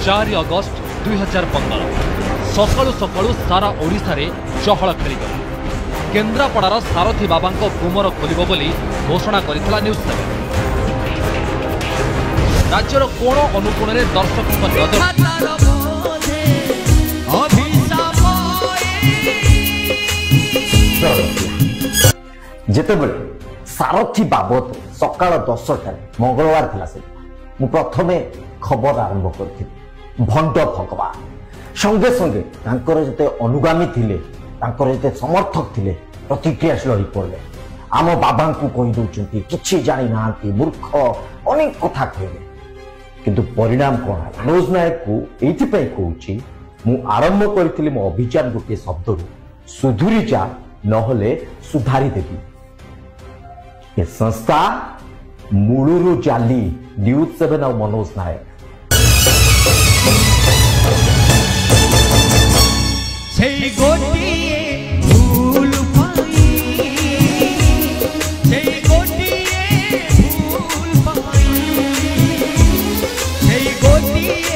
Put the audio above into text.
4 अगस्त 2015 सकाळु सकाळु सारा ओडिशा रे चहल खेलीगला। केन्द्रापड़ार सारथी बाबा गुमर खोलिब बोली घोषणा करितला न्यूज 7। राज्यर कोण अनुकोण में दर्शक जेतेबेले सारथी बाबत सकाळ 10 मंगलवार थिला से मु प्रथमे खबर आरंभ करथि। भंड भगवान संगे संगे तांकर जते अनुगामी थिले, तांकर जते समर्थक थिले प्रतिक्रियाशील होई पड़ले। आम बाबा को कहि दउचंती किछि जानि नांती, मूर्ख, अनेक कथा कहले, किंतु परिणाम कोन है? मनोज नायक को एथि पई कहूची मु आरंभ करथिली मो अभियान गोटे शब्द सुधुरी जा नहले सुधारी देबी। ये संस्था मूलुरु जाली। न्यूज 7 और मनोज नायक। गोटिए